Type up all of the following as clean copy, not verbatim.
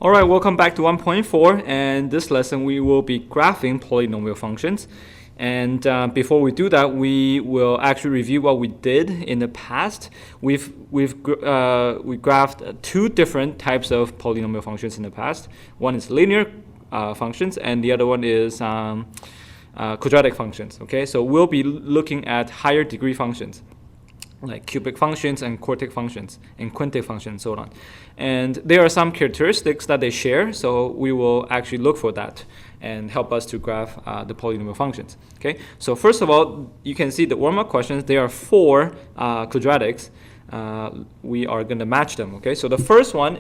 Alright, welcome back to 1.4, and this lesson we will be graphing polynomial functions. And before we do that, we will actually review what we did in the past. We graphed two different types of polynomial functions in the past. One is linear functions, and the other one is quadratic functions. Okay, so we'll be looking at higher degree functions, like cubic functions and quartic functions and quintic functions and so on. And there are some characteristics that they share, so we will actually look for that and help us to graph the polynomial functions. Okay, so first of all, you can see the warm-up questions. There are four quadratics. We are going to match them. Okay, so the first one,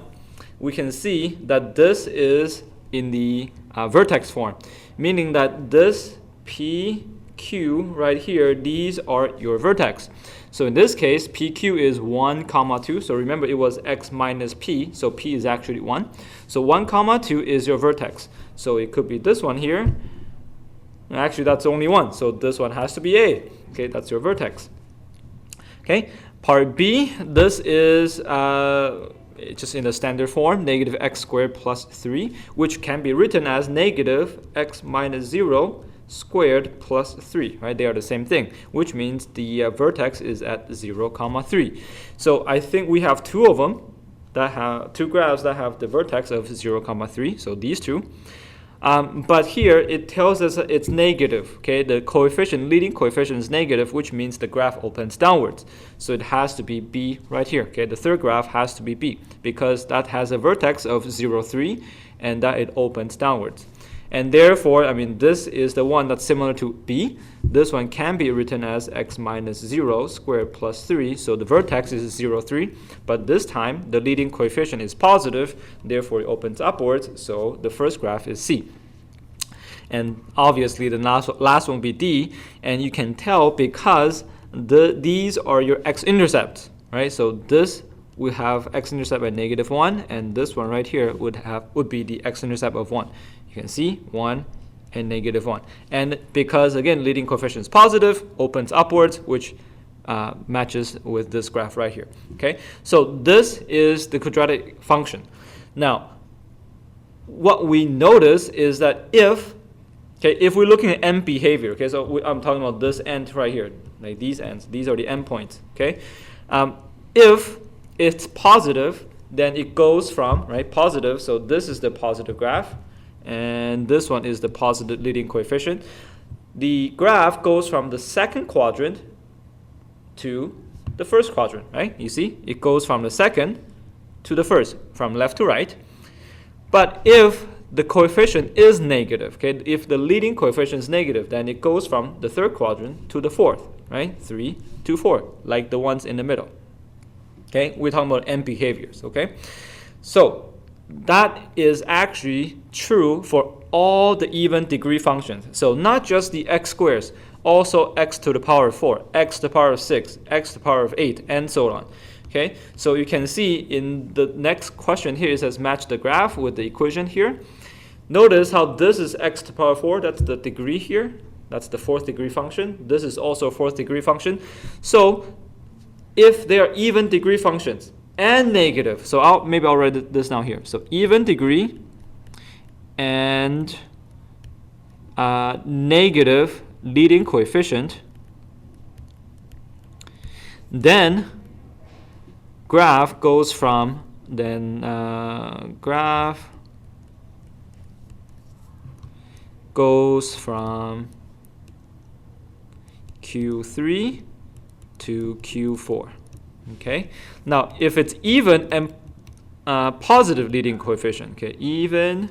we can see that this is in the vertex form, meaning that this P, Q right here, these are your vertex. So in this case, PQ is 1, 2. So remember, it was x minus p, so p is actually 1. So 1, 2 is your vertex. So it could be this one here. Actually, that's only one. So this one has to be A. Okay, that's your vertex. Okay, part B, this is just in the standard form, negative x squared plus 3, which can be written as negative x minus 0 squared plus 3, right? They are the same thing, which means the vertex is at 0, 3. So I think we have two of them that have two graphs that have the vertex of 0, 3. So these two. But here it tells us it's negative. Okay, the coefficient, leading coefficient is negative, which means the graph opens downwards. So it has to be B right here. Okay, the third graph has to be B because that has a vertex of 0, 3, and that it opens downwards. And therefore, I mean, this is the one that's similar to B. This one can be written as x minus 0 squared plus 3. So the vertex is 0, 3. But this time, the leading coefficient is positive. Therefore, it opens upwards. So the first graph is C. And obviously, the last one will be D. And you can tell because these are your x-intercepts, right? So this will have x-intercept at negative 1. And this one right here would be the x-intercept of 1. You can see 1 and negative 1. And because, again, leading coefficient is positive, opens upwards, which matches with this graph right here. Okay, so this is the quadratic function. Now, what we notice is that if we're looking at end behavior, okay, so I'm talking about this end right here, like these ends. These are the endpoints, okay? If it's positive, then it goes from, right, positive, so this is the positive graph, and this one is the positive leading coefficient. The graph goes from the second quadrant to the first quadrant, right? You see, it goes from the second to the first, from left to right. But if the coefficient is negative, okay, if the leading coefficient is negative, then it goes from the third quadrant to the fourth, right? 3 to 4, like the ones in the middle. Okay, we're talking about end behaviors, okay? So that is actually true for all the even degree functions. So not just the x squares, also x to the power of 4, x to the power of 6, x to the power of 8, and so on. Okay, so you can see in the next question here, it says match the graph with the equation here. Notice how this is x to the power of 4, that's the degree here. That's the fourth degree function. This is also a fourth degree function. So if they are even degree functions, and negative. So maybe I'll write this down here. So even degree and negative leading coefficient, then graph goes from Q3 to Q4. Okay, now if it's even and positive leading coefficient, okay, even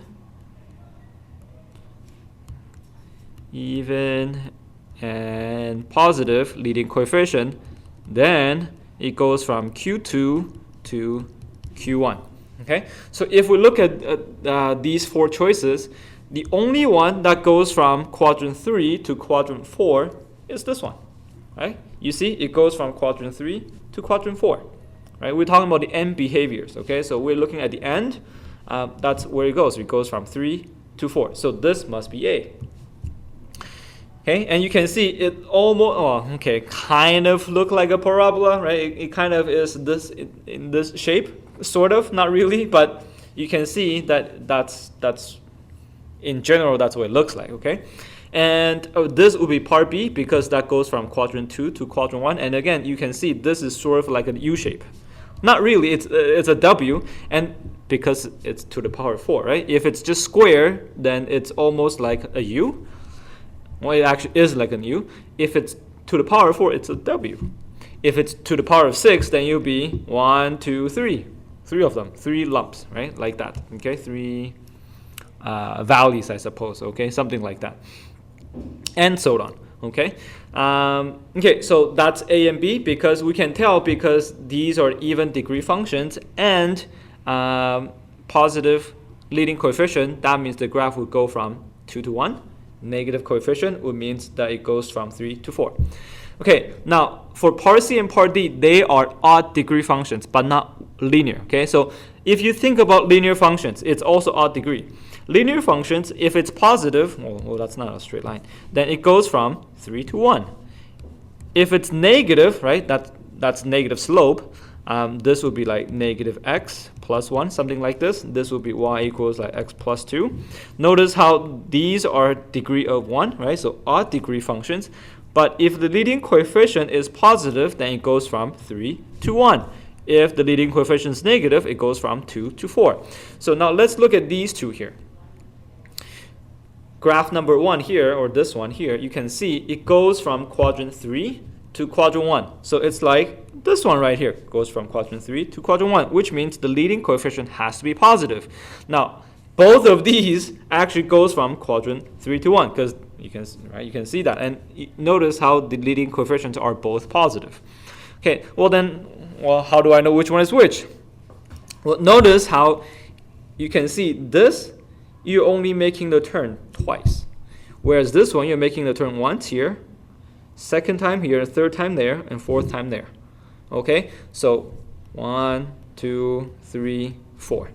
and positive leading coefficient, then it goes from Q2 to Q1. Okay, so if we look at these four choices, the only one that goes from quadrant 3 to quadrant 4 is this one, right? You see, it goes from quadrant 3 to quadrant 4, right? We're talking about the end behaviors, okay? So we're looking at the end. That's where it goes. It goes from 3 to 4. So this must be A. Okay, and you can see it almost, kind of look like a parabola, right? It kind of is this in this shape, sort of, not really, but you can see that that's in general, that's what it looks like, okay? And this would be part B because that goes from quadrant 2 to quadrant 1. And again, you can see this is sort of like an U shape. Not really, it's a W, and because it's to the power 4, right? If it's just square, then it's almost like a U. Well, it actually is like an U. If it's to the power 4, it's a W. If it's to the power of 6, then you'll be 1, 2, 3. 3 of them, 3 lumps, right? Like that, okay? 3 valleys, I suppose, okay? Something like that. And so on, okay? Okay, so that's A and B because we can tell because these are even degree functions and positive leading coefficient, that means the graph would go from 2 to 1. Negative coefficient would mean that it goes from 3 to 4. Okay, now for part C and part D, they are odd degree functions, but not linear, okay? So if you think about linear functions, it's also odd degree. Linear functions, if it's positive, well, that's not a straight line, then it goes from 3 to 1. If it's negative, right, that's negative slope, this would be like negative x plus 1, something like this. This would be y equals like x plus 2. Notice how these are degree of 1, right, so odd degree functions. But if the leading coefficient is positive, then it goes from 3 to 1. If the leading coefficient is negative, it goes from 2 to 4. So now let's look at these two here. Graph number 1 here, or this one here, you can see it goes from quadrant 3 to quadrant 1. So it's like this one right here goes from quadrant 3 to quadrant 1, which means the leading coefficient has to be positive. Now, both of these actually goes from quadrant 3 to 1 because you can see that. And notice how the leading coefficients are both positive. Okay, well, how do I know which one is which? Well, notice how you can see this, you're only making the turn twice. Whereas this one, you're making the turn once here, second time here, third time there, and fourth time there. Okay, so 1, 2, 3, 4.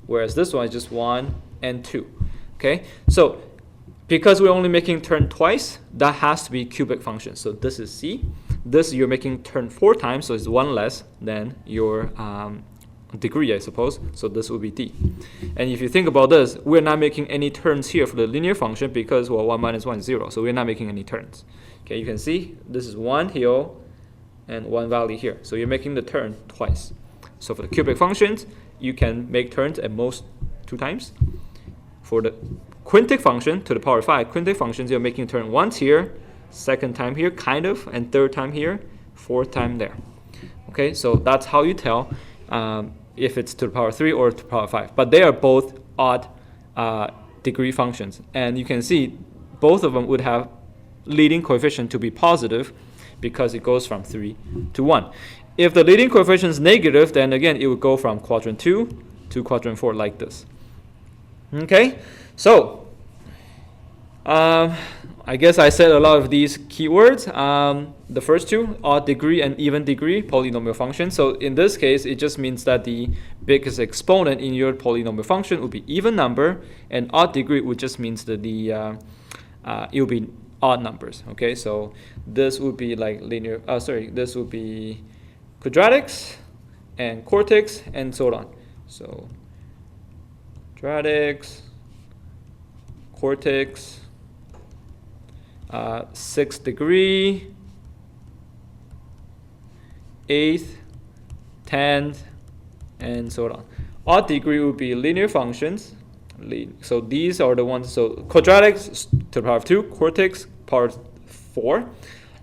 Whereas this one is just 1 and 2. Okay, so because we're only making turn twice, that has to be cubic function. So this is C. This you're making turn 4 times, so it's 1 less than your degree, I suppose. So this will be D. And if you think about this, we're not making any turns here for the linear function because, well, 1 minus 1 is 0. So we're not making any turns. Okay, you can see this is 1 hill and 1 valley here. So you're making the turn twice. So for the cubic functions, you can make turns at most 2 times. For the quintic function to the power 5, quintic functions, you're making a turn once here, second time here, kind of, and third time here, fourth time there. Okay, so that's how you tell if it's to the power 3 or to the power 5. But they are both odd degree functions. And you can see both of them would have leading coefficient to be positive because it goes from 3 to 1. If the leading coefficient is negative, then again, it would go from quadrant 2 to quadrant 4 like this. Okay, so I guess I said a lot of these keywords. The first two, odd degree and even degree polynomial function. So in this case, it just means that the biggest exponent in your polynomial function would be even number, and odd degree would just means that it will be odd numbers. Okay, so this would be like linear. This would be quadratics and quartics and so on. So quadratics, quartics, 6th degree, 8th, 10th, and so on. Odd degree would be linear functions. So these are the ones. So quadratics to the power of 2, quartics power of 4,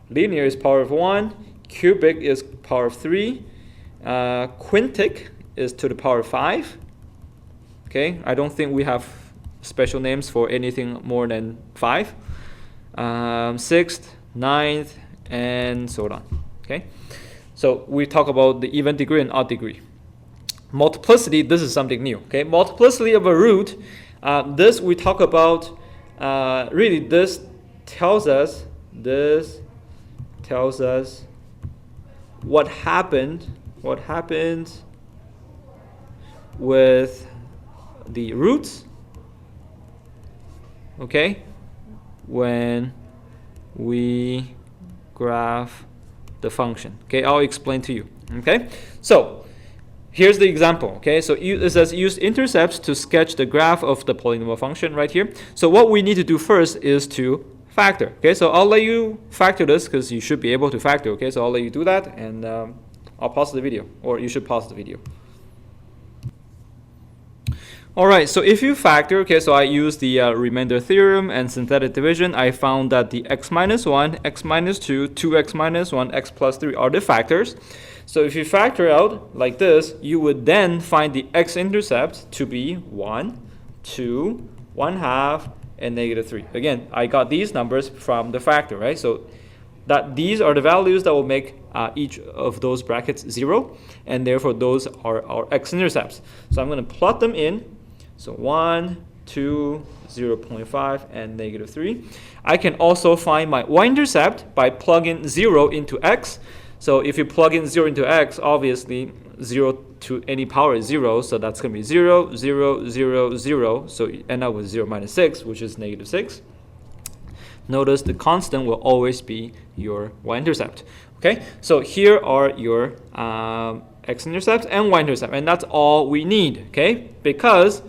linear is power of 1, cubic is power of 3, quintic is to the power of 5. Okay, I don't think we have special names for anything more than 5. 6th, 9th, and so on. Okay, so we talk about the even degree and odd degree. Multiplicity, this is something new. Okay, multiplicity of a root. This we talk about. Really, this tells us what happened with the roots. Okay, when we graph the function. Okay, I'll explain to you. Okay, so here's the example, okay? So it says use intercepts to sketch the graph of the polynomial function right here. So what we need to do first is to factor, okay? So I'll let you factor this because you should be able to factor, okay? So I'll let you do that, and I'll pause the video, or you should pause the video. All right, so if you factor, okay, so I use the remainder theorem and synthetic division. I found that the x minus 1, x minus 2, 2x minus 1, x plus 3 are the factors. So if you factor out like this, you would then find the x-intercept to be 1, 2, 1/2, and -3. Again, I got these numbers from the factor, right? So that these are the values that will make each of those brackets 0, and therefore those are our x-intercepts. So I'm going to plot them in. So 1, 2, 0.5, and -3. I can also find my y-intercept by plugging 0 into x. So if you plug in 0 into x, obviously 0 to any power is 0. So that's going to be 0, 0, 0, 0. So you end up with 0 minus 6, which is -6. Notice the constant will always be your y-intercept. Okay, so here are your x-intercepts and y-intercept, and that's all we need, okay? Because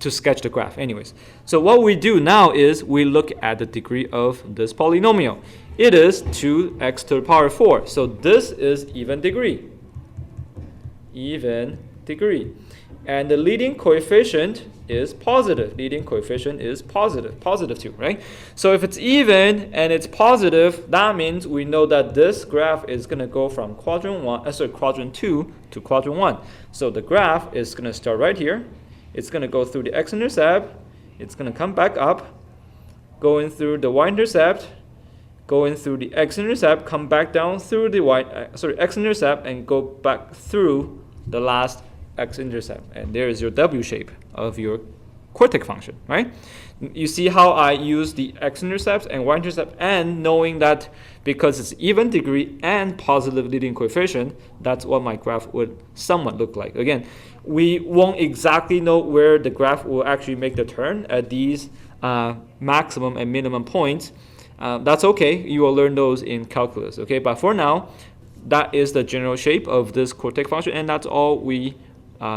to sketch the graph anyways. So what we do now is we look at the degree of this polynomial. It is 2x to the power 4. So this is even degree. Even degree. And the leading coefficient is positive. Leading coefficient is positive. Positive 2, right? So if it's even and it's positive, that means we know that this graph is going to go from quadrant 2 to quadrant 1. So the graph is going to start right here. It's going to go through the x-intercept. It's going to come back up, going through the y-intercept, going through the x-intercept, come back down through the x-intercept, and go back through the last x-intercept. And there is your W shape of your quartic function, right? You see how I use the x-intercept and y-intercept, and knowing that because it's even degree and positive leading coefficient, that's what my graph would somewhat look like. Again, we won't exactly know where the graph will actually make the turn at these maximum and minimum points. That's okay. You will learn those in calculus, okay? But for now, that is the general shape of this quartic function, and that's all we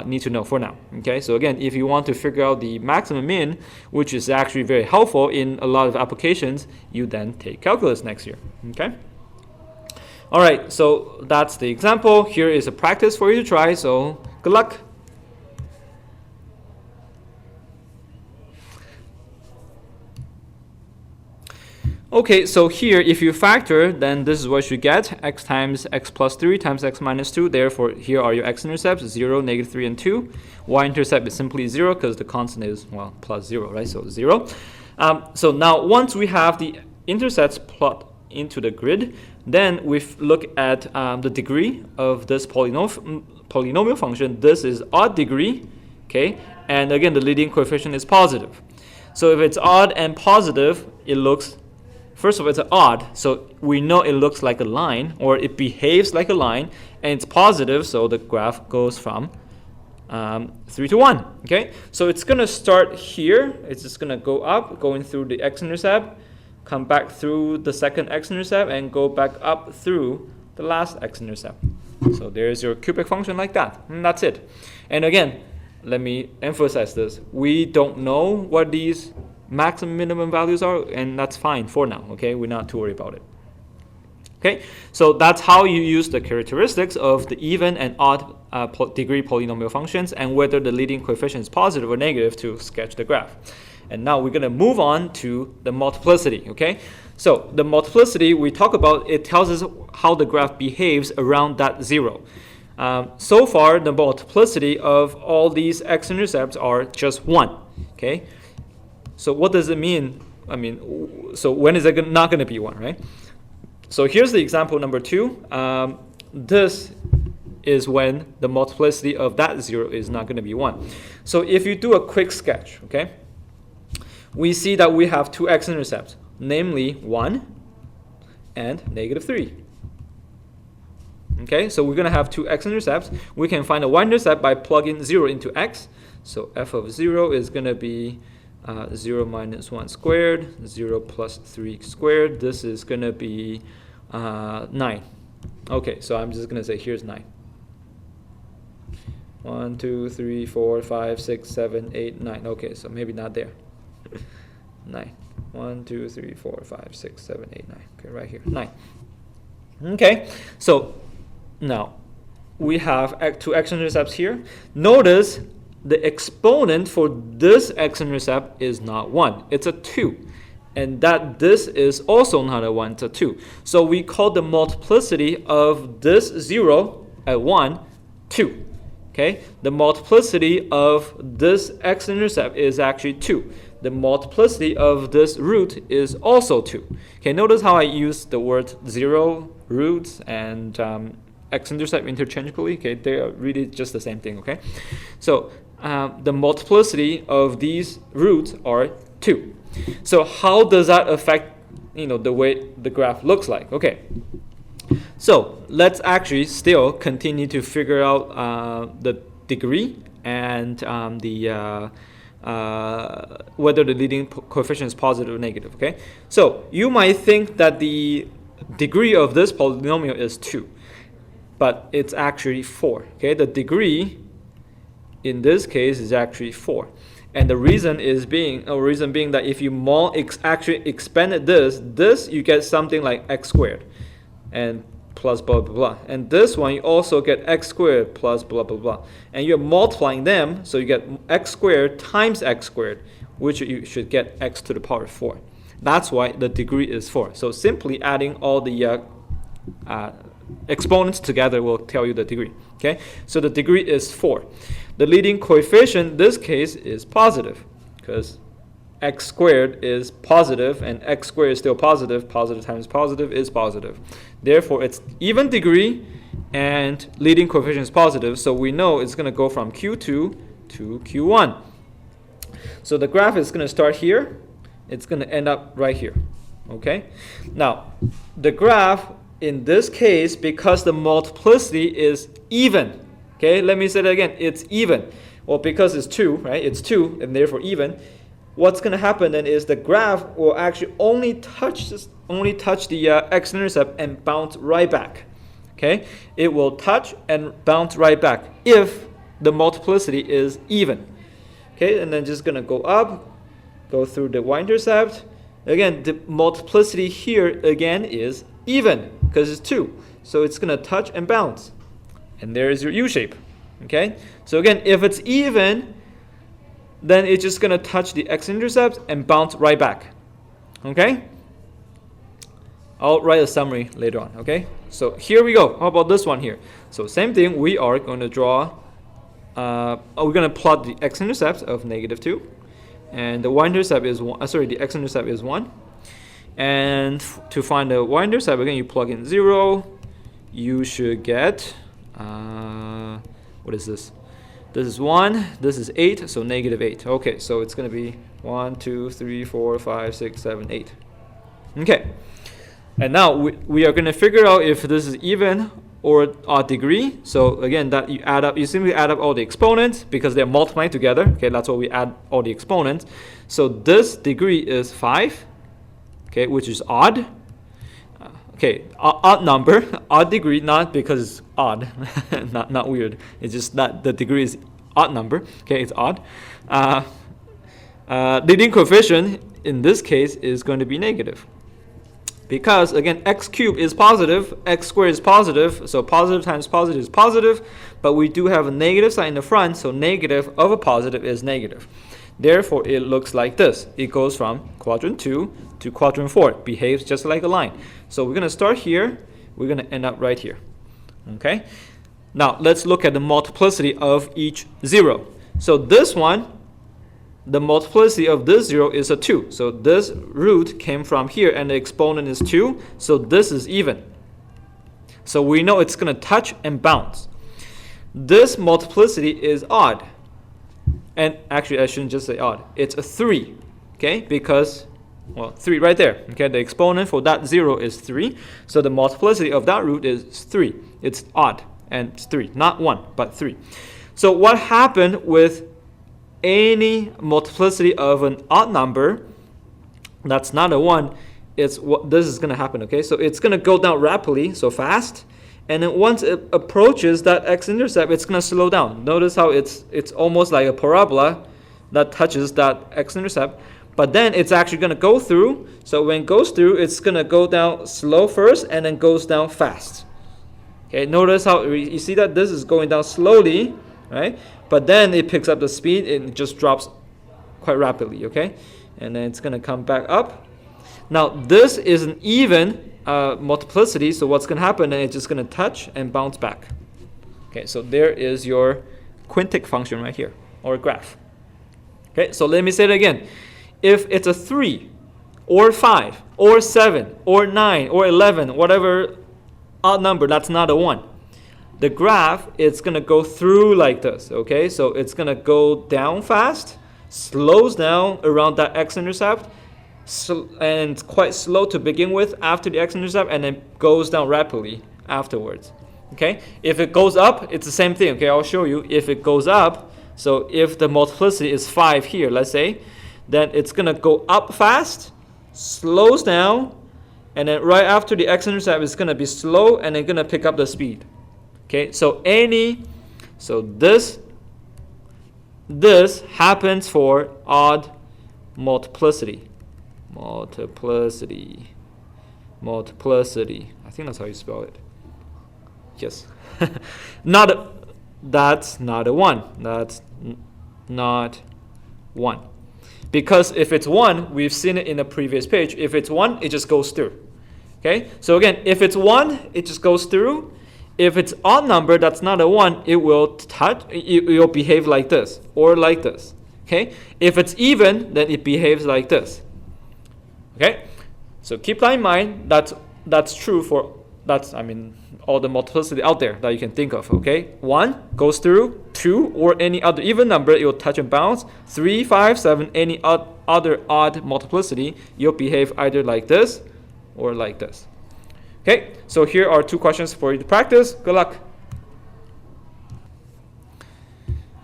need to know for now, okay? So again, if you want to figure out the maximum min, which is actually very helpful in a lot of applications, you then take calculus next year, okay? All right, so that's the example. Here is a practice for you to try, so good luck. Okay, so here, if you factor, then this is what you get. X times x plus 3 times x minus 2. Therefore, here are your x-intercepts, 0, -3, and 2. Y-intercept is simply 0 because the constant is, well, plus 0, right? So 0. So now, once we have the intercepts plot into the grid, then we look at the degree of this polynomial function. This is odd degree, okay? And again, the leading coefficient is positive. So if it's odd and positive, it looks... First of all, it's odd, so we know it looks like a line, or it behaves like a line, and it's positive, so the graph goes from 3 to 1, okay? So it's going to start here. It's just going to go up, going through the x-intercept, come back through the second x-intercept, and go back up through the last x-intercept. So there's your cubic function like that, and that's it. And again, let me emphasize this. We don't know what these maximum minimum values are, and that's fine for now, okay? We're not too worried about it. Okay, so that's how you use the characteristics of the even and odd degree polynomial functions, and whether the leading coefficient is positive or negative to sketch the graph. And now we're going to move on to the multiplicity, okay? So the multiplicity we talk about, it tells us how the graph behaves around that 0. So far, the multiplicity of all these x-intercepts are just 1, okay? So what does it mean? So when is it not going to be 1, right? So here's the example number 2. This is when the multiplicity of that 0 is not going to be 1. So if you do a quick sketch, okay, we see that we have two x-intercepts, namely 1 and -3. Okay, so we're going to have two x-intercepts. We can find a y-intercept by plugging 0 into x. So f of 0 is going to be 0 minus 1 squared, 0 plus 3 squared. This is going to be 9. Okay, so I'm just going to say here's 9. 1, 2, 3, 4, 5, 6, 7, 8, 9. Okay, so maybe not there. 9. 1, 2, 3, 4, 5, 6, 7, 8, 9. Okay, right here. 9. Okay, so now we have two x-intercepts here. Notice the exponent for this x-intercept is not 1. It's a 2. And that this is also not a 1, it's a 2. So we call the multiplicity of this 0 at 1, 2. Okay? The multiplicity of this x-intercept is actually 2. The multiplicity of this root is also 2. Okay, notice how I use the word 0, roots, and x-intercept interchangeably. Okay, they are really just the same thing. Okay, so the multiplicity of these roots are 2. So how does that affect, the way the graph looks like? Okay, so let's actually still continue to figure out the degree and whether the leading coefficient is positive or negative. Okay, so you might think that the degree of this polynomial is 2, but it's actually 4. Okay, the degree in this case is actually 4. And the reason being that if you actually expanded this you get something like x squared and plus blah blah blah. And this one you also get x squared plus blah blah blah. And you're multiplying them, so you get x squared times x squared, which you should get x to the power 4. That's why the degree is 4. So simply adding all the exponents together will tell you the degree. Okay, so the degree is 4. The leading coefficient in this case is positive, because x squared is positive and x squared is still positive. Positive times positive is positive. Therefore, it's even degree and leading coefficient is positive, so we know it's going to go from Q2 to Q1. So the graph is going to start here. It's going to end up right here. Okay. Now, the graph in this case, because the multiplicity is even. Okay, let me say that again. It's even. Well, because it's 2, right? It's 2, and therefore even. What's going to happen then is the graph will actually only touch the x-intercept and bounce right back. Okay, it will touch and bounce right back if the multiplicity is even. Okay, and then just going to go up, go through the y-intercept. Again, the multiplicity here again is even because it's 2. So it's going to touch and bounce. And there is your U-shape. Okay? So again, if it's even, then it's just going to touch the x-intercept and bounce right back. Okay? I'll write a summary later on. Okay? So here we go. How about this one here? So same thing. We are going to draw, we're going to plot the x-intercept of -2. And the y-intercept is 1. The x-intercept is 1. And to find the y-intercept, again, you plug in 0. You should get... what is this? This is 1, this is 8, so -8. Okay, so it's going to be 1, 2, 3, 4, 5, 6, 7, 8. Okay, and now we are going to figure out if this is even or odd degree. So again, that you simply add up all the exponents because they're multiplying together. Okay, that's why we add all the exponents. So this degree is 5, okay, which is odd. Okay, odd number, odd degree, not because it's odd, not weird. It's just that the degree is odd number. Okay, it's odd. Leading coefficient in this case is going to be negative. Because again, x cubed is positive, x squared is positive, so positive times positive is positive, but we do have a negative sign in the front, so negative of a positive is negative. Therefore, it looks like this. It goes from quadrant 2 to quadrant 4. It behaves just like a line. So we're going to start here. We're going to end up right here. Okay? Now, let's look at the multiplicity of each 0. So this one, the multiplicity of this 0 is a 2. So this root came from here, and the exponent is 2. So this is even. So we know it's going to touch and bounce. This multiplicity is odd. And actually, I shouldn't just say odd. It's a 3, okay? Because, well, 3 right there. Okay, the exponent for that 0 is 3. So the multiplicity of that root is 3. It's odd, and it's 3. Not 1, but 3. So what happened with any multiplicity of an odd number that's not a 1, it's what this is going to happen, okay? So it's going to go down rapidly, so fast. And then once it approaches that x-intercept, it's going to slow down. Notice how it's almost like a parabola that touches that x-intercept. But then it's actually going to go through. So when it goes through, it's going to go down slow first and then goes down fast. Okay, notice how you see that this is going down slowly, right? But then it picks up the speed and it just drops quite rapidly, okay? And then it's going to come back up. Now, this is an even multiplicity, so what's going to happen? And it's just going to touch and bounce back. Okay, so there is your quintic function right here, or graph. Okay, so let me say it again. If it's a 3, or 5, or 7, or 9, or 11, whatever odd number that's not a 1, the graph is going to go through like this, okay? So it's going to go down fast, slows down around that x-intercept, and quite slow to begin with after the x-intercept, and then goes down rapidly afterwards, okay? If it goes up, it's the same thing, okay? I'll show you. If it goes up, so if the multiplicity is 5 here, let's say, then it's going to go up fast, slows down, and then right after the x-intercept is going to be slow, and then going to pick up the speed. Okay, so this happens for odd multiplicity. Multiplicity. I think that's how you spell it. Yes. That's not a 1. That's not 1. Because if it's 1, we've seen it in the previous page. If it's 1, it just goes through. Okay? So again, if it's 1, it just goes through. If it's odd number that's not a 1, it will behave like this or like this. Okay? If it's even, then it behaves like this. Okay? So keep that in mind. That's true for all the multiplicity out there that you can think of. Okay? 1 goes through, 2 or any other even number, it will touch and bounce. 3, 5, 7, any other odd multiplicity, you'll behave either like this or like this. Okay, so here are 2 questions for you to practice. Good luck.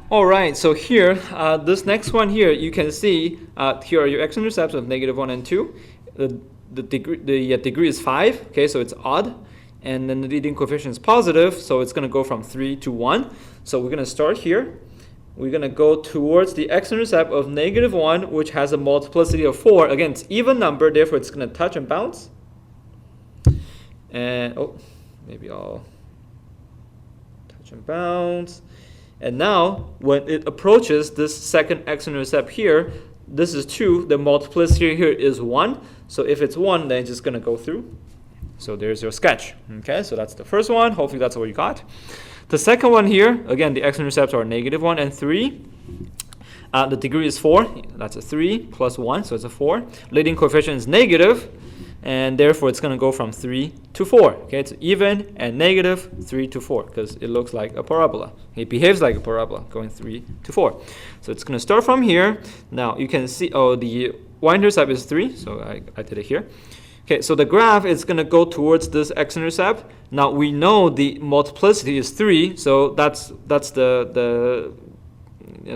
All right, so here, this next one here, you can see here are your x-intercepts of -1 and 2. The degree is 5. Okay, so it's odd, and then the leading coefficient is positive, so it's going to go from 3 to 1. So we're going to start here. We're going to go towards the x-intercept of -1, which has a multiplicity of 4. Again, it's even number, therefore it's going to touch and bounce. And maybe I'll touch and bounce. And now when it approaches this second x-intercept here, this is 2, the multiplicity here is 1. So if it's 1, then it's just going to go through. So there's your sketch. Okay, so that's the first one. Hopefully that's what you got. The second one here, again, the x-intercepts are -1 and 3. The degree is 4. That's a 3 plus 1, so it's a 4. Leading coefficient is negative, and therefore it's going to go from 3 to 4. Okay, it's even and -3 to 4 because it looks like a parabola. It behaves like a parabola, going 3 to 4. So it's going to start from here. Now you can see, the y-intercept is 3, so I did it here. Okay, so the graph is going to go towards this x-intercept. Now we know the multiplicity is 3, so that's the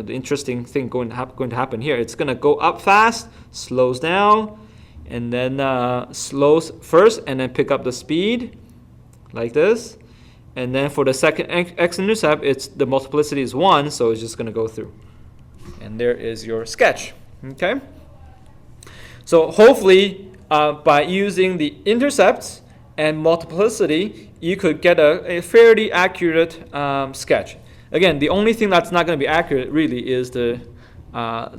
interesting thing going to happen here. It's going to go up fast, slows down, and then slows first, and then pick up the speed like this. And then for the second x-intercept, the multiplicity is 1, so it's just going to go through. And there is your sketch. Okay. So hopefully, by using the intercepts and multiplicity, you could get a fairly accurate sketch. Again, the only thing that's not going to be accurate really is the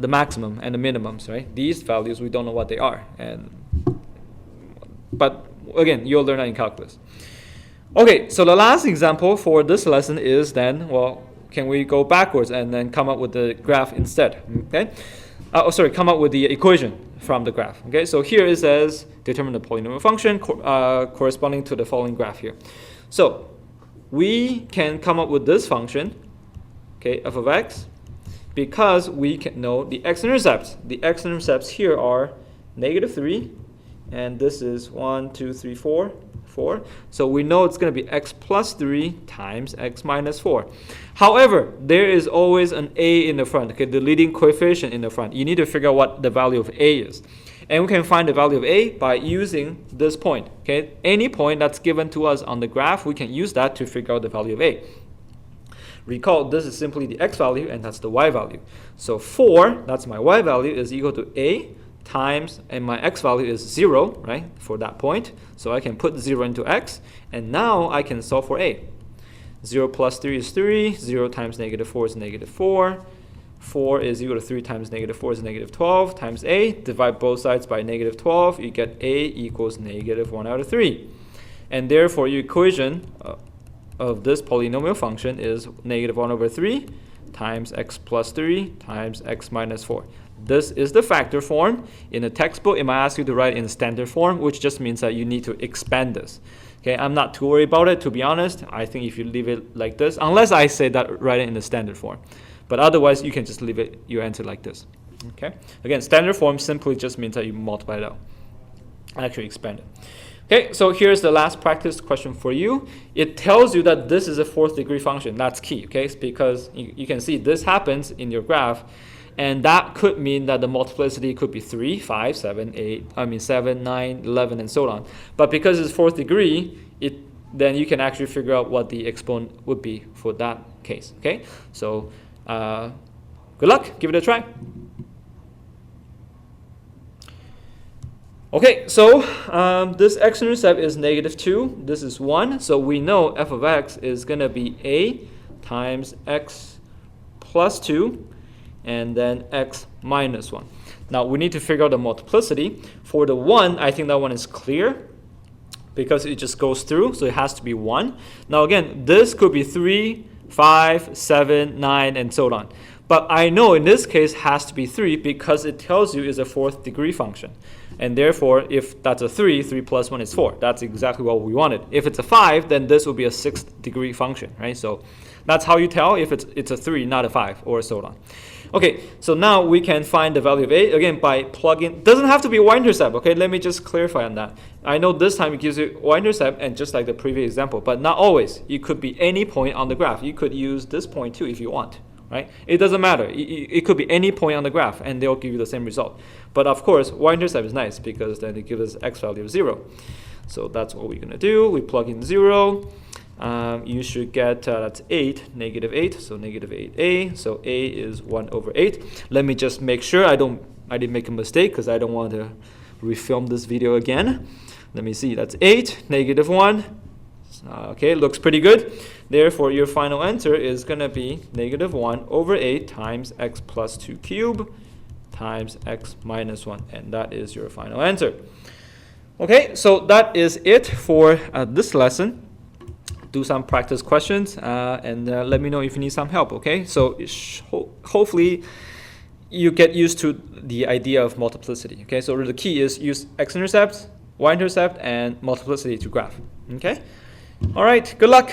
maximum and the minimums, right? These values, we don't know what they are. But again, you'll learn that in calculus. Okay, so the last example for this lesson is then, can we go backwards and then come up with the graph instead? Okay. Come up with the equation from the graph. Okay, so here it says determine the polynomial function corresponding to the following graph here. So we can come up with this function, okay, f of x, because we can know the x-intercepts. The x-intercepts here are -3, and this is 1, 2, 3, 4. So we know it's going to be x plus 3 times x minus 4. However, there is always an a in the front, okay, the leading coefficient in the front. You need to figure out what the value of a is. And we can find the value of a by using this point. Okay, any point that's given to us on the graph, we can use that to figure out the value of a. Recall, this is simply the x value, and that's the y value. So 4, that's my y value, is equal to a times, and my x value is 0, right, for that point. So I can put 0 into x, and now I can solve for a. 0 plus 3 is 3, 0 times negative 4 is negative 4, 4 is equal to 3 times negative 4 is negative 12, times a, divide both sides by negative 12, you get a equals negative 1 out of 3. And therefore, your equation of this polynomial function is negative 1 over 3 times x plus 3 times x minus 4. This is the factor form. In the textbook, it might ask you to write in standard form, which just means that you need to expand this. Okay, I'm not too worried about it, to be honest. I think if you leave it like this, unless I say that write it in the standard form. But otherwise, you can just leave it your answer like this. Okay, again, standard form simply just means that you multiply it out. Actually expand it. Okay, so here's the last practice question for you. It tells you that this is a 4th degree function. That's key, okay? It's because you can see this happens in your graph, and that could mean that the multiplicity could be 3, 5, 7, 9, 11, and so on. But because it's 4th degree, then you can actually figure out what the exponent would be for that case, okay? So good luck, give it a try. Okay, so this x-intercept is negative 2. This is 1. So we know f of x is going to be a times x plus 2 and then x minus 1. Now we need to figure out the multiplicity. For the 1, I think that one is clear because it just goes through, so it has to be 1. Now again, this could be 3, 5, 7, 9, and so on. But I know in this case has to be 3 because it tells you it's a 4th degree function. And therefore, if that's a 3, 3 plus 1 is 4. That's exactly what we wanted. If it's a 5, then this will be a 6th degree function, right? So that's how you tell if it's a 3, not a 5, or so on. Okay, so now we can find the value of a, again, by plugging. Doesn't have to be y-intercept, okay? Let me just clarify on that. I know this time it gives you y-intercept, and just like the previous example, but not always. It could be any point on the graph. You could use this point too if you want. Right? It doesn't matter. It could be any point on the graph, and they'll give you the same result. But of course, y-intercept is nice because then it gives us x value of 0. So that's what we're going to do. We plug in 0. You should get, that's 8, negative 8, so negative 8a. So a is 1 over 8. Let me just make sure I didn't make a mistake because I don't want to refilm this video again. Let me see. That's 8, negative 1. Okay, looks pretty good. Therefore, your final answer is going to be negative 1 over 8 times x plus 2 cubed times x minus 1. And that is your final answer. Okay, so that is it for this lesson. Do some practice questions and let me know if you need some help, okay? So hopefully you get used to the idea of multiplicity, okay? So the key is use x-intercept, y-intercept, and multiplicity to graph, okay? All right, good luck.